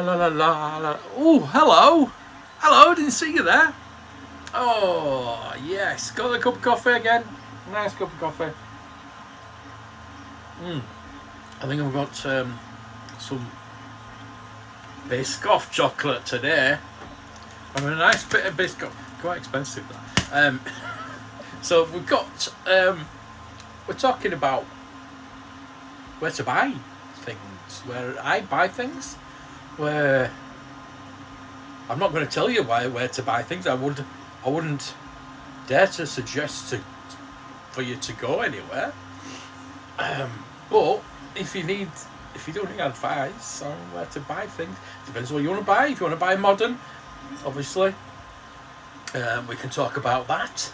la la la la la. Oh, hello. Hello, didn't see you there. Oh, yes. Got a cup of coffee again. Nice cup of coffee. I think I've got some Biscoff chocolate today. I mean, a nice bit of Biscoff. Quite expensive, that. So we've got... we're talking about where to buy things. Where I buy things. Where... I'm not going to tell you where to buy things. I wouldn't dare to suggest for you to go anywhere. But if you do need advice on where to buy things, depends what you want to buy. If you want to buy modern, obviously, we can talk about that.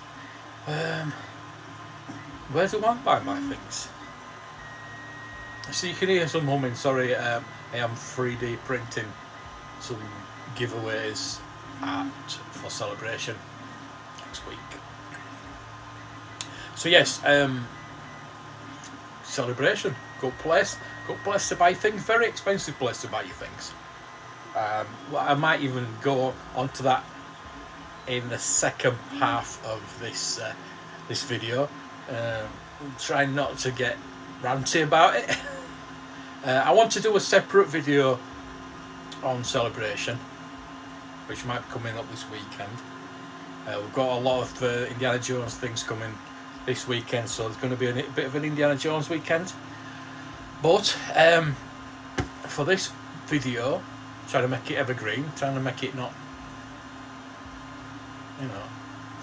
Where do I buy my things? So you can hear some humming. Sorry, I am 3D printing some giveaways for celebration next week. So yes, celebration, good place to buy things. Very expensive place to buy your things. Well, I might even go onto that in the second half of this video. Try not to get ranty about it. I want to do a separate video on celebration, which might be coming up this weekend. We've got a lot of Indiana Jones things coming this weekend, so there's going to be a bit of an Indiana Jones weekend. But for this video, trying to make it evergreen, trying to make it not,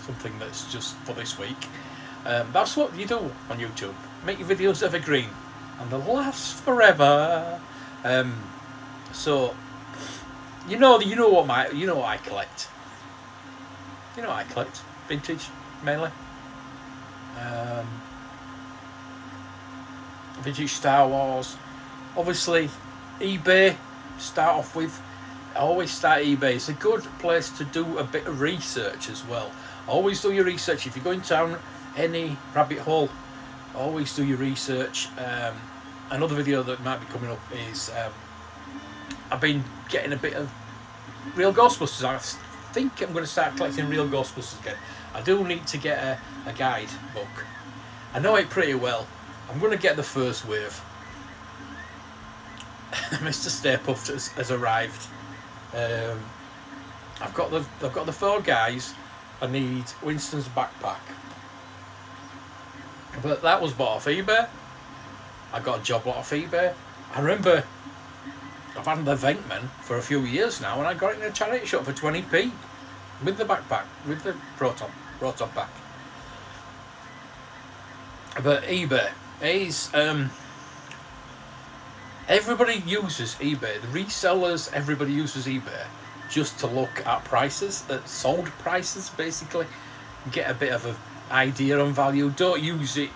something that's just for this week. That's what you do on YouTube. Make your videos evergreen, and they'll last forever. So you know what I collect. You know what I collect? Vintage, mainly. Vintage Star Wars. Obviously, eBay. Start off with. I always start eBay. It's a good place to do a bit of research as well. Always do your research. If you go in town, any rabbit hole, always do your research. Another video that might be coming up is I've been getting a bit of real Ghostbusters. I think I'm going to start collecting real Ghostbusters again. I do need to get a guide book. I know it pretty well. I'm going to get the first wave. Mr. Stay Puft has arrived. I've got the 4 guys. I need Winston's backpack, but that was bought off eBay. I got a job lot off eBay. I remember I've had the Venkman for a few years now, and I got it in a charity shop for 20p with the backpack, with the Proton pack. But eBay is everybody uses eBay. The resellers, everybody uses eBay just to look at prices, at sold prices, basically, get a bit of an idea on value. Don't use it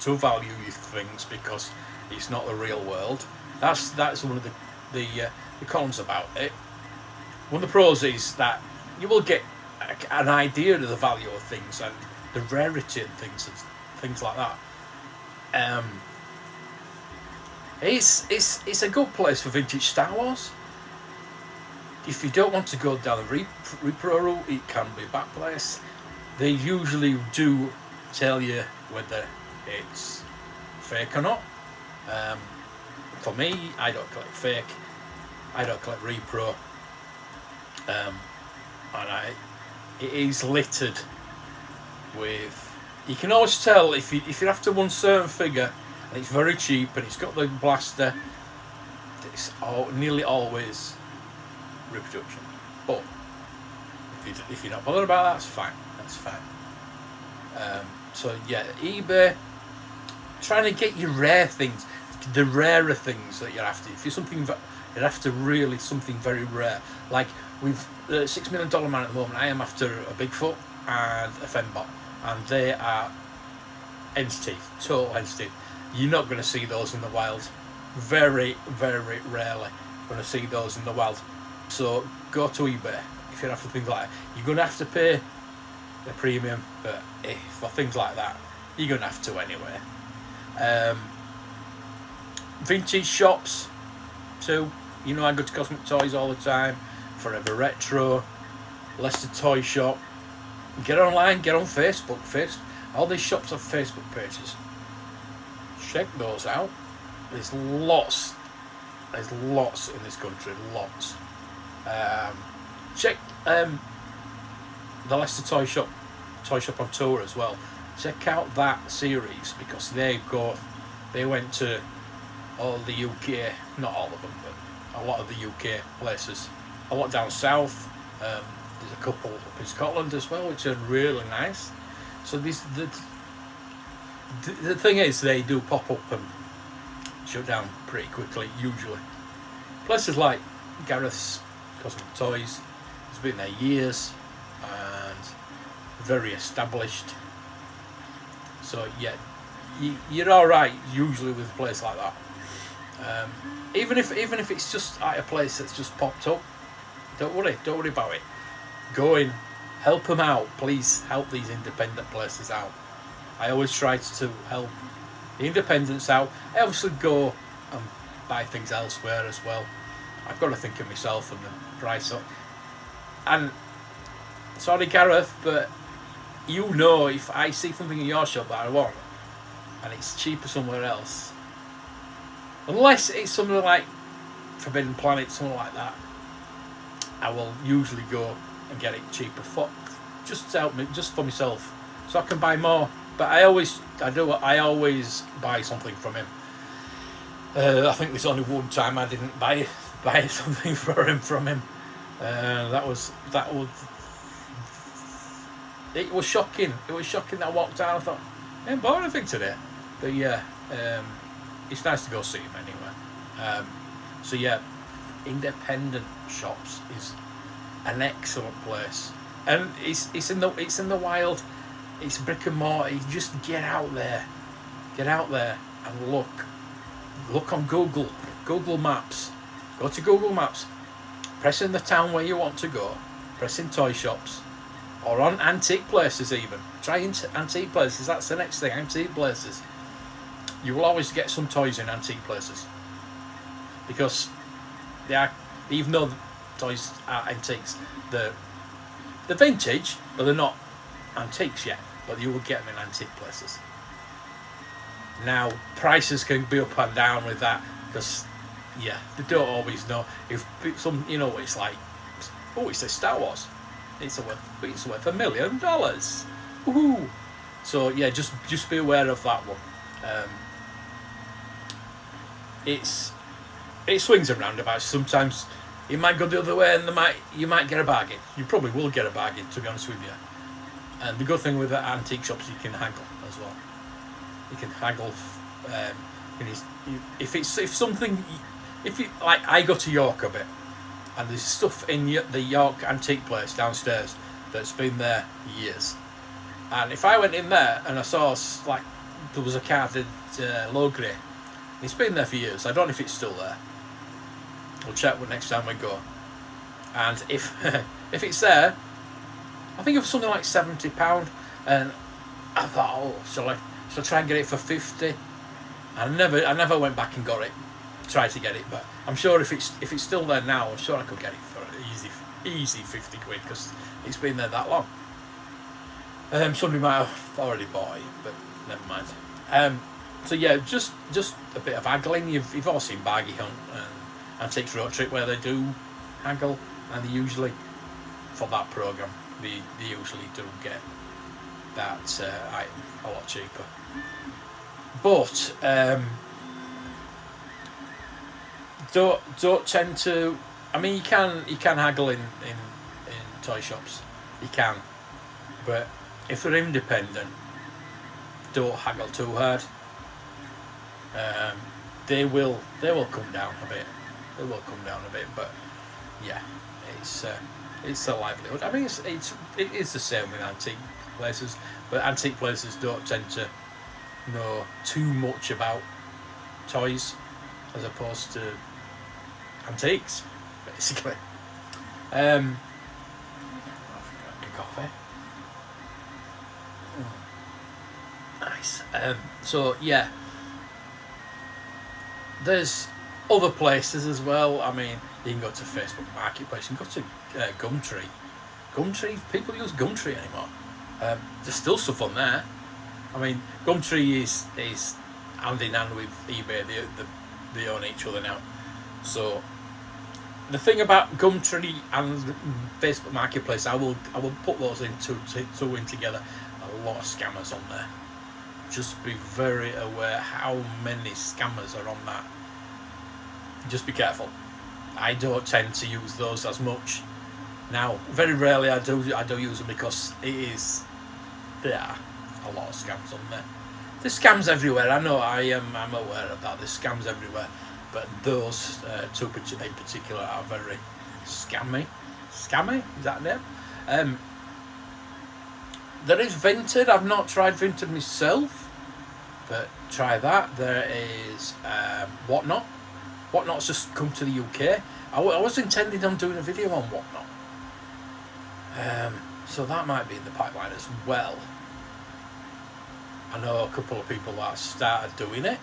to value your things because it's not the real world. That's one of the cons about it. One of the pros is that you will get an idea of the value of things and the rarity and things like that. It's a good place for vintage Star Wars. If you don't want to go down the repro route, it can be a bad place. They usually do tell you whether it's fake or not. For me, I don't collect fake. I don't collect repro. And it is littered with. You can always tell if you're after one certain figure and it's very cheap and it's got the blaster. It's nearly always reproduction. But if you're not bothered about that, that's fine. That's fine. So yeah, eBay. Trying to get your rare things, the rarer things that you're after. If you're after really something very rare, like with the $6 Million Man at the moment, I am after a Bigfoot and a Fembot, and they are hen's teeth, total hen's teeth. You're not going to see those in the wild. Very, very rarely going to see those in the wild. So go to eBay if you're after things like that. You're going to have to pay the premium, but for things like that, you're going to have to anyway. Vintage shops too. You know, I go to Cosmic Toys all the time, Forever Retro, Leicester Toy Shop. Get online, get on Facebook. All these shops have Facebook pages. Check those out. There's lots. There's lots in this country. Lots. Check the Leicester Toy Shop on tour as well. Check out that series because they went to all the UK, not all of them, but a lot of the UK places. A lot down south. There's a couple up in Scotland as well, which are really nice. So the thing is, they do pop up and shut down pretty quickly usually. Places like Gareth's Cosmic Toys, it's been there years and very established. So yeah, you're all right usually with a place like that. Even if it's just at a place that's just popped up, don't worry about it. Go in, help them out. Please help these independent places out. I always try to help the independents out. I obviously go and buy things elsewhere as well. I've got to think of myself and the price up. And sorry, Gareth, but you know, if I see something in your shop that I want and it's cheaper somewhere else, unless it's something like Forbidden Planet, something like that, I will usually go and get it cheaper just to help me, just for myself, so I can buy more. But I always buy something from him. I think there's only one time I didn't buy something from him. That was it was shocking. It was shocking that I walked out. I thought, I ain't bought anything today. But yeah, it's nice to go see him anyway. So yeah, independent shops is an excellent place, and it's in the wild. It's brick and mortar. You just get out there and look on Google Maps. Go to Google Maps, press in the town where you want to go, press in toy shops, or on antique places even. Try antique places. That's the next thing. Antique places. You will always get some toys in antique places because they are, even though the toys are antiques, they're vintage, but they're not antiques yet. But you will get them in antique places. Now prices can be up and down with that because yeah, they don't always know. If some, you know, it's like, oh, it's a Star Wars. It's worth $1 million. Woohoo! So yeah, just be aware of that one. It swings and roundabouts. Sometimes it might go the other way, and you might get a bargain. You probably will get a bargain, to be honest with you. And the good thing with the antique shops, you can haggle as well. You can haggle. If you like, I go to York a bit, and there's stuff in the York antique place downstairs that's been there years. And if I went in there and I saw like there was a carded low grey, it's been there for years. I don't know if it's still there. We'll check next time we go. And if if it's there, I think it was something like £70, and I thought, oh, shall I try and get it for 50? I never went back and got it. Tried to get it, but I'm sure if it's still there now, I'm sure I could get it for easy 50 quid because it's been there that long. Somebody might have already bought it, but never mind. So yeah, just a bit of haggling. You've all seen Bargain Hunt and Antiques Road Trip where they do haggle, and they usually, for that programme, they usually do get that item a lot cheaper. But don't tend to. I mean, you can haggle in toy shops. You can, but if they're independent, don't haggle too hard. They will come down a bit. They will come down a bit, but yeah, it's a livelihood. I mean, it is the same with antique places, but antique places don't tend to know too much about toys as opposed to antiques, basically. I've got coffee. Nice. So yeah, there's Other places as well. I mean, you can go to Facebook Marketplace. You can go to Gumtree. Gumtree, people use Gumtree anymore. There's still stuff on there. I mean, Gumtree is hand in hand with eBay. They own each other now. So the thing about Gumtree and Facebook Marketplace, I will put those two in together. A lot of scammers on there. Just be very aware how many scammers are on that. Just be careful. I don't tend to use those as much now. Very rarely I do use them because there are a lot of scams on there. There's scams everywhere. I know. I'm aware of that. There's scams everywhere, but those two in particular are very scammy. Scammy, is that name? There is Vinted. I've not tried Vinted myself, but try that. There is Whatnot. Whatnot's just come to the UK. I was intending on doing a video on Whatnot, so that might be in the pipeline as well. I know a couple of people that started doing it.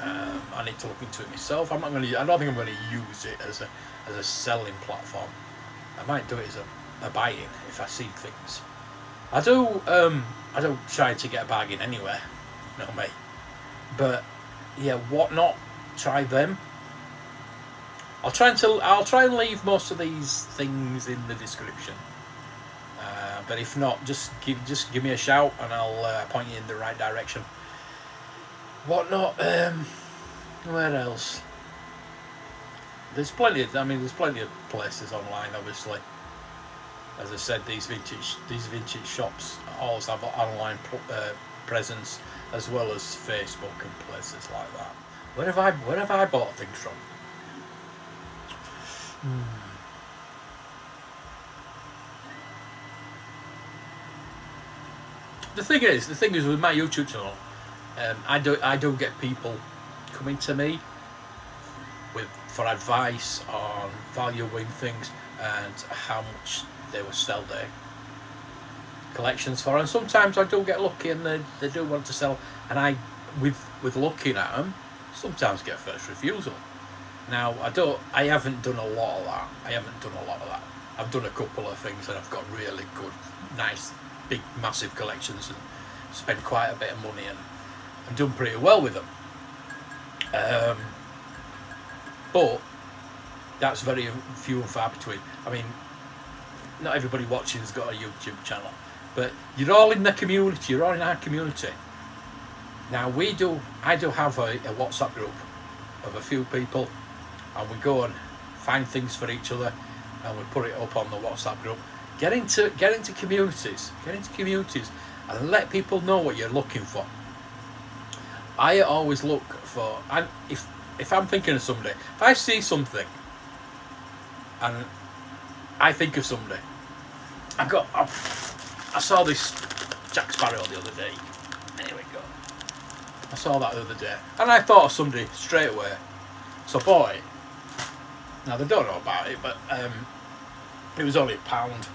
I need to look into it myself. I don't think I'm going to use it as a selling platform. I might do it as a buying if I see things. I do try to get a bargain anywhere, you know me. But yeah, Whatnot, try them. I'll try and leave most of these things in the description. But if not, just give me a shout and I'll point you in the right direction. Whatnot. Where else? There's plenty of places online, obviously. As I said, these vintage shops also have online presence, as well as Facebook and places like that. Where have I bought things from? The thing is with my YouTube channel, I do get people coming to me for advice on valuing things and how much they will sell their collections for, and sometimes I do get lucky and they do want to sell, and I with looking at them sometimes get first refusal. Now I haven't done a lot of that. I've done a couple of things and I've got really good, nice, big, massive collections and spent quite a bit of money and done pretty well with them. But that's very few and far between. I mean, not everybody watching has got a YouTube channel, but you're all in the community. You're all in our community. Now I do have a WhatsApp group of a few people, and we go and find things for each other, and we put it up on the WhatsApp group. Get into communities, and let people know what you're looking for. I always look for, and if I'm thinking of somebody, if I see something, and I think of somebody, I saw this Jack Sparrow the other day. There we go. I saw that the other day, and I thought of somebody straight away. So I bought it. Now they don't know about it, but it was only £1,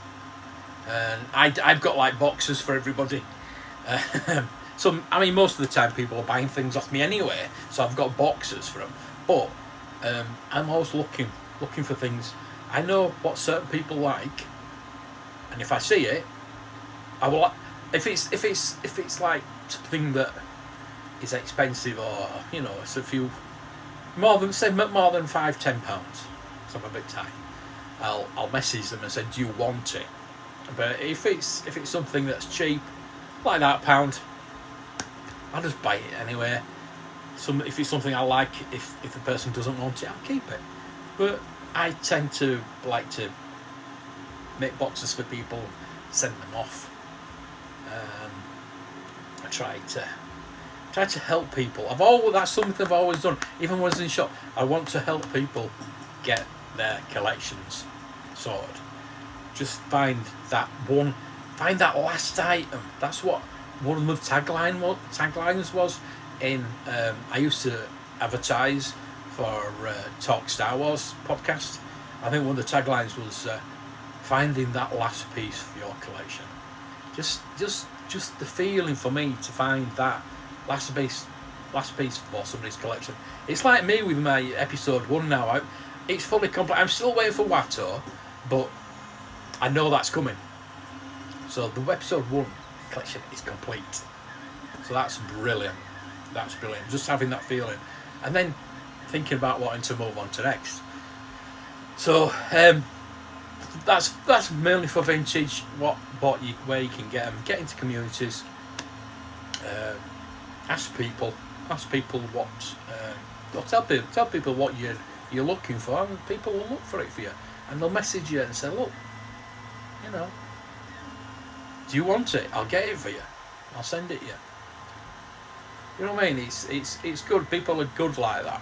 and I've got like boxes for everybody. So I mean, most of the time people are buying things off me anyway, so I've got boxes for them. But I'm always looking for things. I know what certain people like, and if I see it, I will. If it's like something that is expensive, or it's a few more than £5-10, so I'm a bit tight. I'll message them and say, do you want it? But if it's something that's cheap, like that £1, I'll just buy it anyway. If it's something I like, if the person doesn't want it, I'll keep it. But I tend to like to make boxes for people, send them off. I try to help people. That's something I've always done. Even when I was in shop, I want to help people get their collections sorted. Just find that last item. That's what one of the taglines was in. I used to advertise for Talk Star Wars podcast. I think one of the taglines was finding that last piece for your collection. Just the feeling for me to find that last piece last piece for somebody's collection. It's like me with my episode 1 now. It's fully complete. I'm still waiting for Watto, but I know that's coming. So the episode 1 collection is complete. So that's brilliant. That's brilliant. Just having that feeling, and then thinking about wanting to move on to next. So that's mainly for vintage. Where you can get them. Get into communities. Ask people what. Or tell people what you're looking for, and people will look for it for you, and they'll message you and say, look, you know, do you want it? I'll get it for you. I'll send it you. You know what I mean? It's good. People are good like that.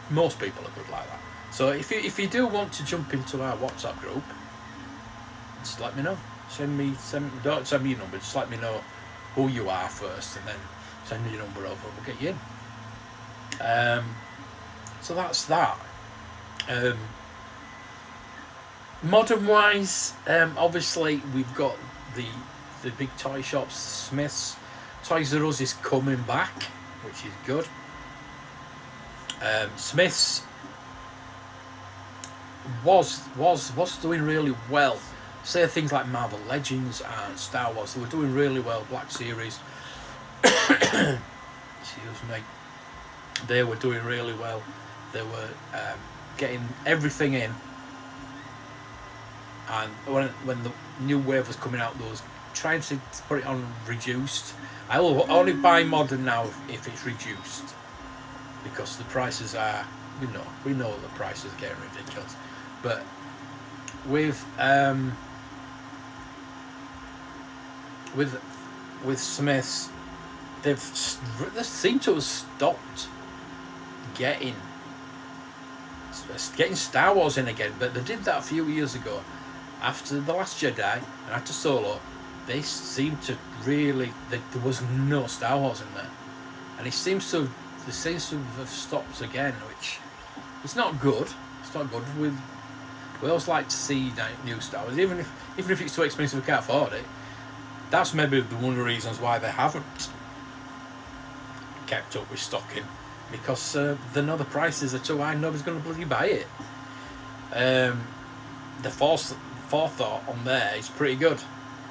Most people are good like that. So if you do want to jump into our WhatsApp group, just let me know. Don't send me your number. Just let me know who you are first, and then send me your number over. We'll get you in. So that's that. Modern wise, obviously we've got the big toy shops, Smiths. Toys R Us is coming back, which is good. Smiths was doing really well. Say things like Marvel Legends and Star Wars, they were doing really well. Black Series, excuse me, they were doing really well. They were getting everything in, and when the new wave was coming out, they was trying to put it on reduced. I will only buy modern now if it's reduced, because the prices are, we know the prices are getting ridiculous. But with Smiths, they seem to have stopped getting Star Wars in again, but they did that a few years ago after The Last Jedi and after Solo. They seemed to really, there was no Star Wars in there, and it seems to have stopped again, which is not good. It's not good. We always like to see new Star Wars, even if it's too expensive, we can't afford it. That's maybe one of the reasons why they haven't kept up with stocking, because they know the prices are too high. Nobody's going to bloody buy it. The forethought on there is pretty good.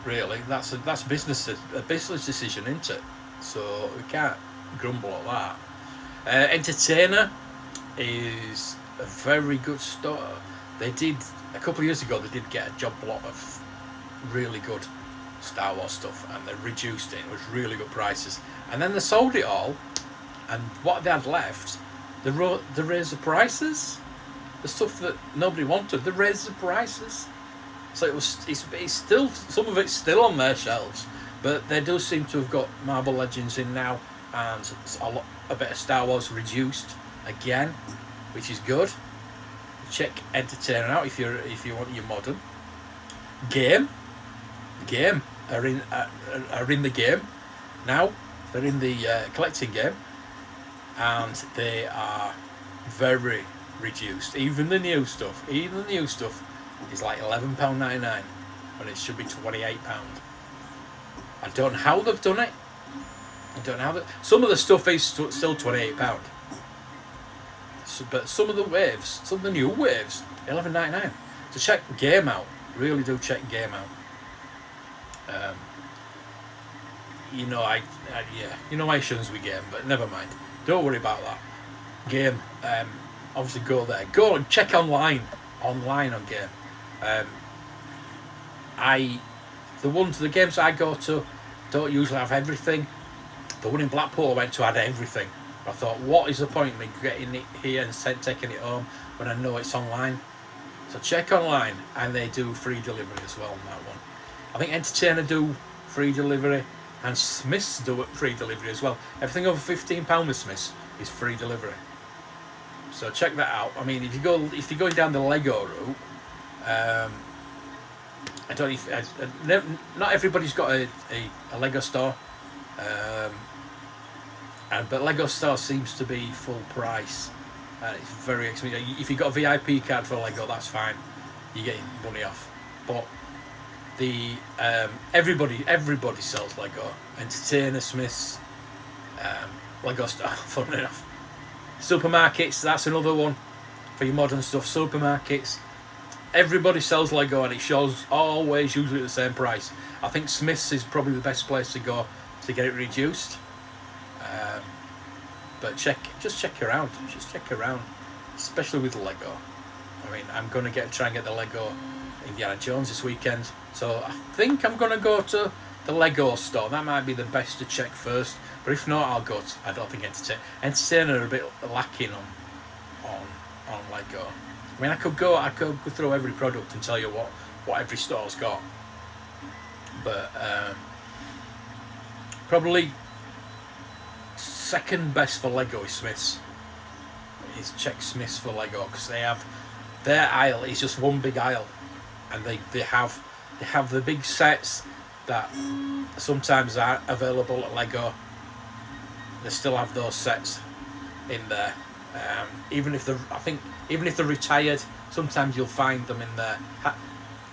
Really, that's a business decision, isn't it? So we can't grumble at that. Entertainer is a very good store. They did a couple of years ago. They did get a job lot of really good Star Wars stuff, and they reduced it. It was really good prices, and then they sold it all. And what they had left, they raised the prices. The stuff that nobody wanted, they raised the prices. So it's still, some of it's still on their shelves, but they do seem to have got Marvel Legends in now, and a bit of Star Wars reduced again, which is good. Check Entertainer out if you want your modern. Game are in the game now. They're in the collecting game, and they are very reduced. Even the new stuff is like £11.99 when it should be £28. I don't know how they've done it. Some of the stuff is still £28. But some of the new waves, £11.99. So check Game out. Really do check Game out. My issues with Game, but never mind. Don't worry about that. Game, obviously go there. Go and check online on Game. The games I go to don't usually have everything. The one in Blackpool I went to had everything. I thought, what is the point of me getting it here and taking it home when I know it's online? So check online, and they do free delivery as well on that one. I think Entertainer do free delivery, and Smiths do free delivery as well. Everything over £15 with Smiths is free delivery. So check that out. I mean, if you're going down the Lego route, I don't know if not everybody's got a Lego store, but Lego store seems to be full price, and it's very expensive. If you've got a VIP card for Lego, that's fine, you're getting money off. But everybody sells Lego. Entertainer, Smiths, Lego stuff. Fun enough. Supermarkets, that's another one for your modern stuff. Supermarkets, everybody sells Lego and it shows always usually at the same price. I think Smith's is probably the best place to go to get it reduced. But just check around, especially with Lego. I mean, I'm going to try and get the Lego Indiana Jones this weekend, so I think I'm going to go to the Lego store. That might be the best to check first, but if not, I'll go to, I don't think Entertain are a bit lacking on Lego. I mean, I could go through every product and tell you what every store's got, but probably second best for Lego is Smith's. Check Smith's for Lego, because they have their aisle is just one big aisle, and they have the big sets that sometimes aren't available at Lego. They still have those sets in there, even if they're retired. Sometimes you'll find them in there.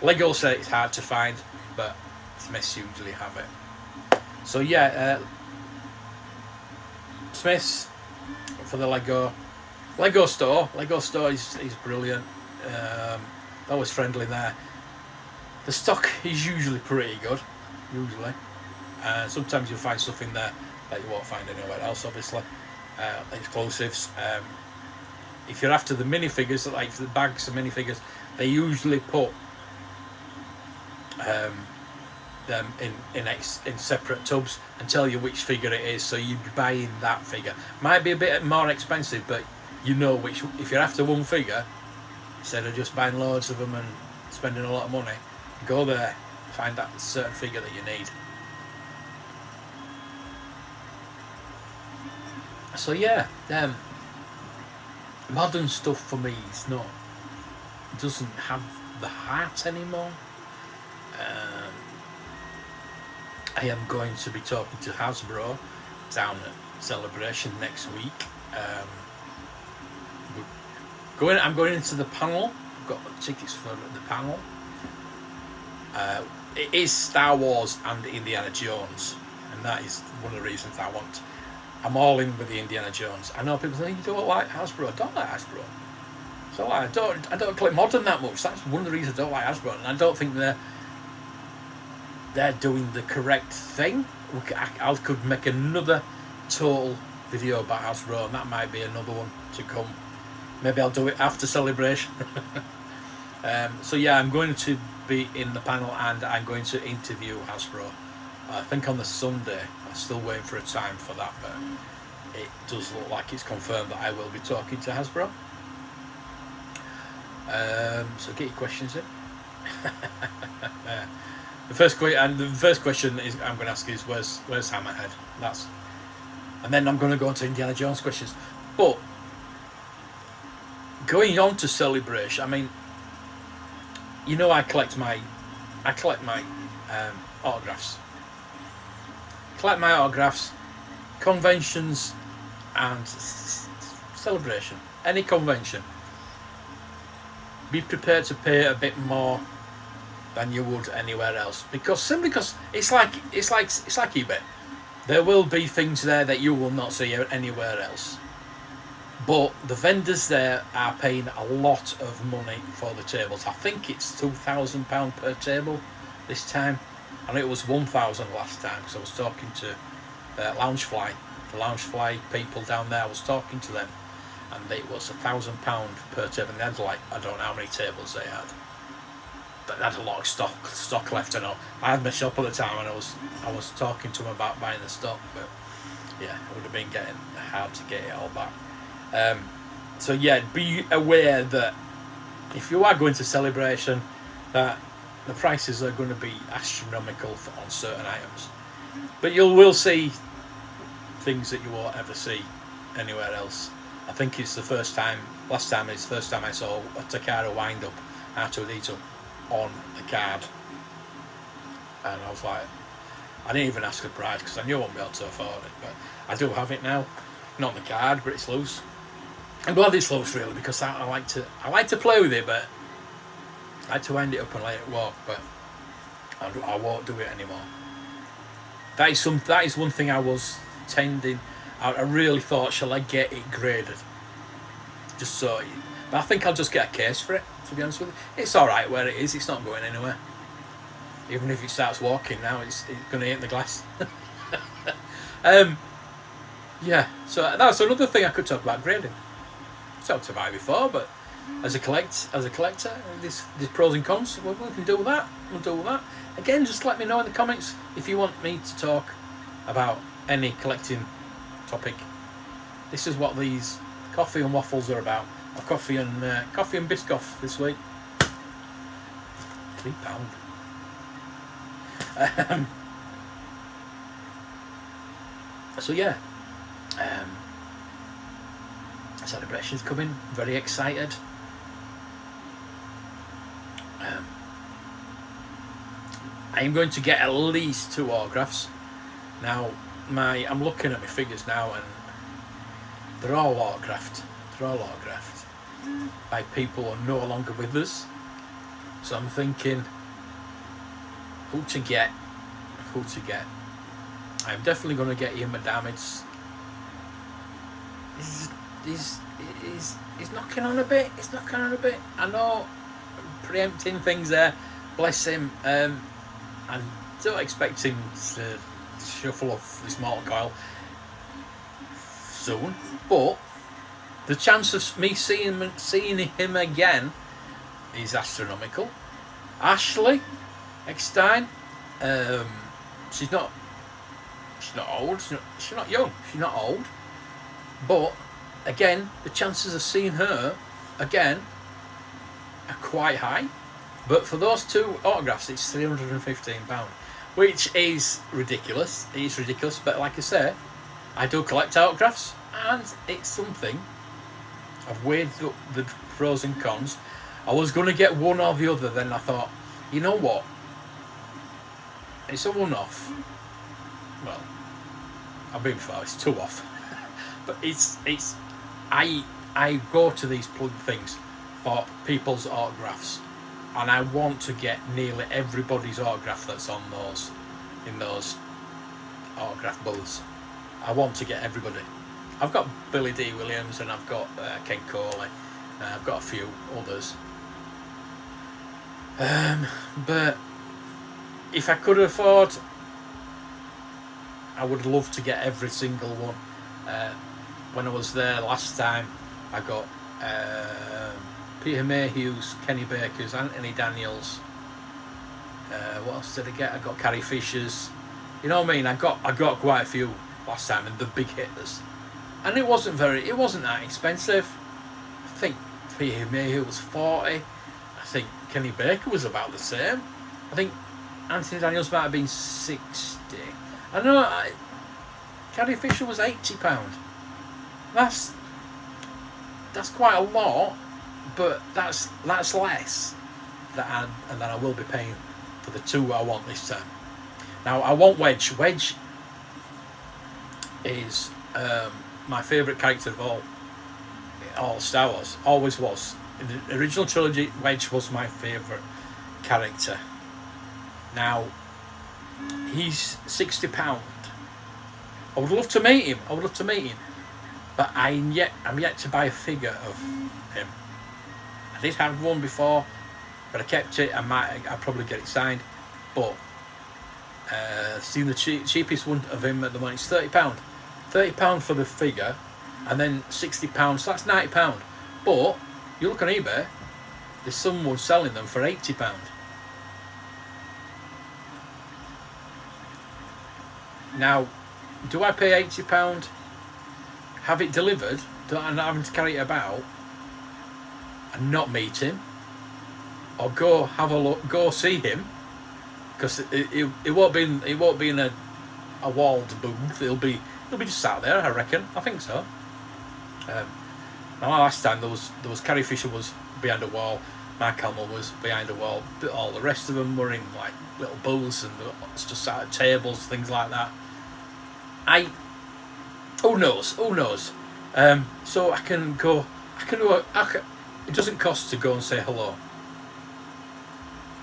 Lego say it's hard to find, but Smiths usually have it. So yeah, Smiths for the Lego store. Lego store is brilliant. Always friendly there. The stock is usually pretty good. Sometimes you'll find stuff in there that you won't find anywhere else, obviously. Exclusives. If you're after the minifigures, like the bags of minifigures, they usually put them in separate tubs and tell you which figure it is, so you'd be buying that figure. Might be a bit more expensive, but you know which. If you're after one figure, instead of just buying loads of them and spending a lot of money, go there, find that certain figure that you need. So yeah, modern stuff for me doesn't have the heart anymore. I am going to be talking to Hasbro down at Celebration next week. I'm going into the panel. I've got tickets for the panel. It is Star Wars and Indiana Jones, and that is one of the reasons I'm all in with the Indiana Jones. I know people say you don't like Hasbro. I don't like Hasbro. So I don't collect modern that much. That's one of the reasons I don't like Hasbro, and I don't think they're doing the correct thing. I could make another total video about Hasbro, and that might be another one to come. Maybe I'll do it after Celebration. So yeah, I'm going to be in the panel and I'm going to interview Hasbro. I think on the Sunday. I'm still waiting for a time for that, but it does look like it's confirmed that I will be talking to Hasbro. So get your questions in. The first question is I'm going to ask is where's Hammerhead? And then I'm going to go on to Indiana Jones questions. But going on to Celebration, I mean, you know, I collect my autographs. Collect my autographs, conventions and Celebration. Any convention. Be prepared to pay a bit more than you would anywhere else, because it's like eBay. There will be things there that you will not see anywhere else. But the vendors there are paying a lot of money for the tables. I think it's £2,000 per table this time. I know it was 1,000 last time, because I was talking to Loungefly, the Loungefly people down there. I was talking to them, and it was £1,000 per table. And they had I don't know how many tables they had, but they had a lot of stock left. I know I had my shop at the time, and I was talking to them about buying the stock, but yeah, it would have been getting hard to get it all back. So yeah, be aware that if you are going to Celebration, that the prices are going to be astronomical on certain items, but you will see things that you won't ever see anywhere else. I think it's the first time. Last time it's the first time I saw a Takara wind up R2-D2 on the card, and I was like, I didn't even ask the price because I knew I wouldn't be able to afford it, but I do have it now. Not the card, but it's loose. I'm glad it's loose, really, because I like to play with it, but I like to wind it up and let it walk, but I won't do it anymore. That is one thing I was I really thought, shall I get it graded? Just so, but I think I'll just get a case for it. To be honest with you, it's all right where it is. It's not going anywhere. Even if it starts walking now, it's going to hit the glass. Yeah. So that's another thing I could talk about grading. I've talked about it before, but as a collector, there's pros and cons. Well, we can do that. We'll do that. Again, just let me know in the comments if you want me to talk about any collecting topic. This is what these coffee and waffles are about. Or coffee and Biscoff this week. £3. So yeah, celebrations coming. Very excited. I am going to get at least 2 autographs. Now, I'm looking at my figures now, and they're all autographed. By people who are no longer with us. So I'm thinking, who to get? I'm definitely going to get Ian McDermott's. He's knocking on a bit. I know, I'm preempting things there. Bless him. I don't expect him to shuffle off this mortal coil soon, but the chance of me seeing him again is astronomical. Ashley Eckstein, she's not old, she's not young, she's not old, but again, the chances of seeing her again are quite high. But for those 2 autographs, it's £315, which is ridiculous. It is ridiculous, but like I say, I do collect autographs, and it's something. I've weighed up the pros and cons. I was going to get one or the other, then I thought, you know what? It's a one-off. Well, I've been before, it's 2 off. But I go to these plug things for people's autographs, and I want to get nearly everybody's autograph that's on in those autograph booths. I want to get everybody. I've got Billy D. Williams, and I've got Ken Coley. I've got a few others. But if I could afford, I would love to get every single one. When I was there last time, I got Peter Mayhew's, Kenny Baker's, Anthony Daniels. What else did I get? I got Carrie Fisher's. You know what I mean? I got quite a few last time, and the big hitters. And it wasn't that expensive. I think Peter Mayhew was 40. I think Kenny Baker was about the same. I think Anthony Daniels might have been 60. I know Carrie Fisher was £80. That's quite a lot, but that's less than I will be paying for the 2 I want this time. Now I want Wedge. Wedge is my favourite character of all Star Wars. Always was. In the original trilogy, Wedge was my favourite character. Now he's £60. I would love to meet him. But I'm yet to buy a figure of him. I did have one before, but I kept it. I'll probably get it signed. But seeing the cheapest one of him at the moment is £30. £30 for the figure, and then £60. So that's £90. But you look on eBay, there's someone selling them for £80. Now, do I pay £80? Have it delivered? I'm not having to carry it about and not meet him, or go have a look, go see him, because it won't be in a walled booth. It'll be just sat there. I reckon. I think so. Now last time there was Carrie Fisher was behind a wall, Mark Hamill was behind a wall, but all the rest of them were in like little booths and just sat at tables, things like that. Who knows? So I can go. It doesn't cost to go and say hello.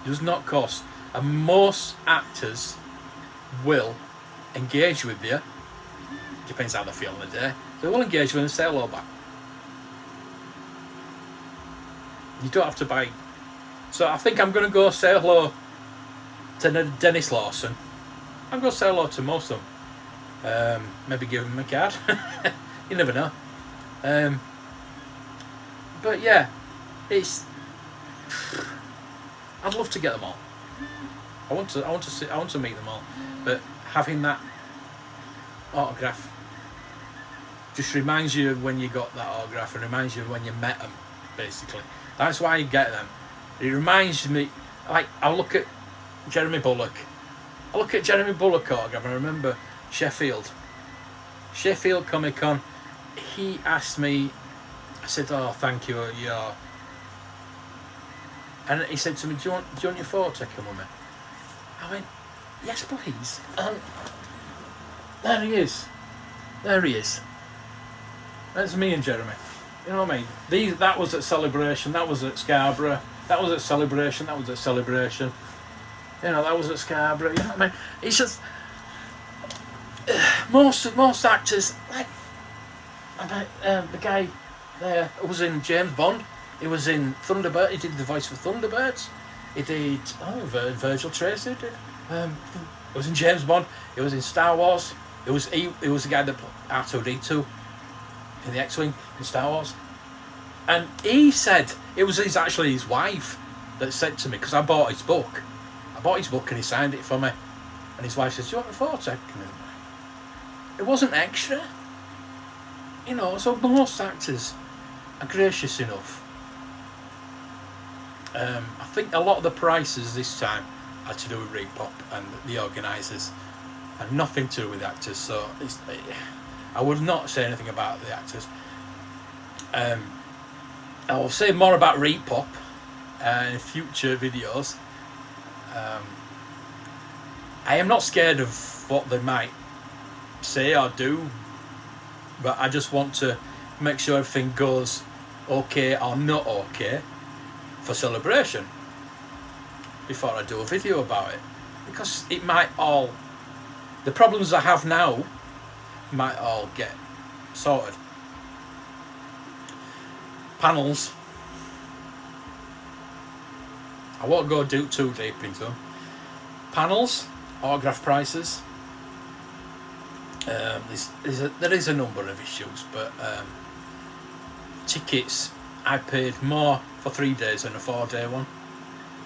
It does not cost, and most actors will engage with you Depends how they feel on the day. They will engage with and say hello back. You don't have to buy. So I think I'm going to go say hello to Dennis Lawson. I'm going to say hello to most of them. Maybe give him a card. You never know. But yeah, it's. I'd love to get them all. I want to meet them all. But having that autograph just reminds you of when you got that autograph and reminds you of when you met them, basically. That's why you get them. It reminds me, like, I look at Jeremy Bullock. I look at Jeremy Bullock autograph and I remember Sheffield Comic Con. He asked me, I said, oh, thank you, yeah. And he said to me, do you want your photo taken with me? I went, yes, please. And there he is. That's me and Jeremy. You know what I mean? That was at Celebration, that was at Scarborough, that was at Celebration, that was at Celebration. You know, that was at Scarborough. You know what I mean? It's just most actors, like the guy there who was in James Bond. He was in Thunderbird. He did the voice for Thunderbirds. He did Virgil Tracy did. He was in James Bond. He was in Star Wars. He was the guy that put R2-D2 in the X-Wing in Star Wars. And he said it was actually his wife that said to me, because I bought his book. And he signed it for me. And his wife says, do you want a photo taken? It wasn't extra. You know, so most actors are gracious enough. I think a lot of the prices this time had to do with Repop and the organisers, and nothing to do with actors. So I would not say anything about the actors. I will say more about Repop in future videos. I am not scared of what they might say or do, but I just want to make sure everything goes okay or not okay for Celebration before I do a video about it, because it might all, the problems I have now might all get sorted. Panels, I won't go too deep into them. Panels, autograph prices. There is a number of issues, but tickets, I paid more for 3 days than a 4-day one.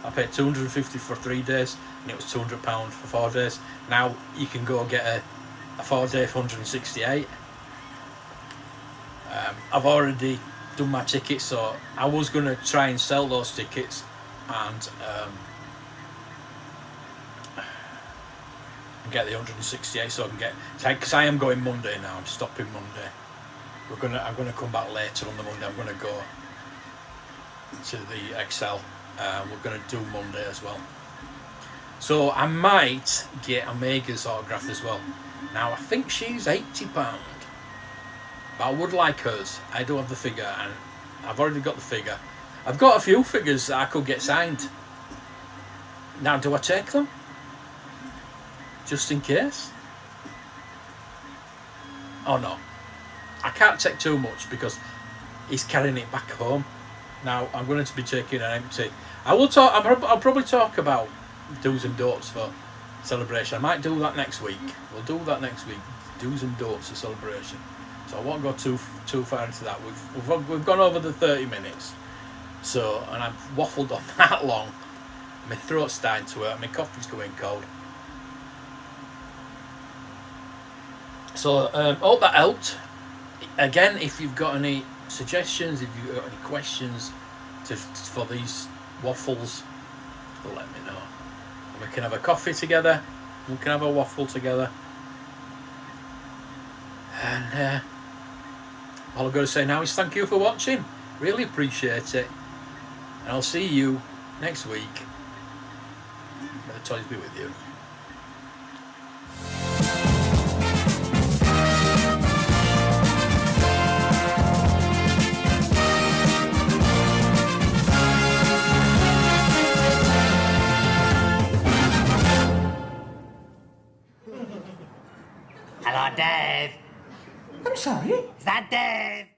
I paid $250 for 3 days, and it was £200 for 4 days. Now you can go get a 4-day for $168. I've already done my tickets, so I was going to try and sell those tickets and get the 168, so I can get, because I am going Monday now. I'm stopping Monday. I'm gonna come back later on the Monday. I'm gonna go to the Excel. We're gonna do Monday as well. So I might get Omega's autograph as well. Now I think she's £80, but I would like hers. I do have the figure, and I've already got the figure. I've got a few figures that I could get signed. Now, do I take them? Just in case? Oh no, I can't take too much because he's carrying it back home. Now I'm going to be taking an empty. I'll probably talk about do's and don'ts for Celebration. I might do that next week. We'll do that next week. Do's and don'ts for Celebration. So I won't go too far into that. We've gone over the 30 minutes. So, and I've waffled on that long. My throat's starting to hurt. My coffee's going cold. So hope that helped. Again, if you've got any suggestions, if you've got any questions for these waffles, let me know. And we can have a coffee together. We can have a waffle together. And all I've got to say now is thank you for watching. Really appreciate it. And I'll see you next week. May the toys be with you. Hello, Dave. I'm sorry? Is that Dave?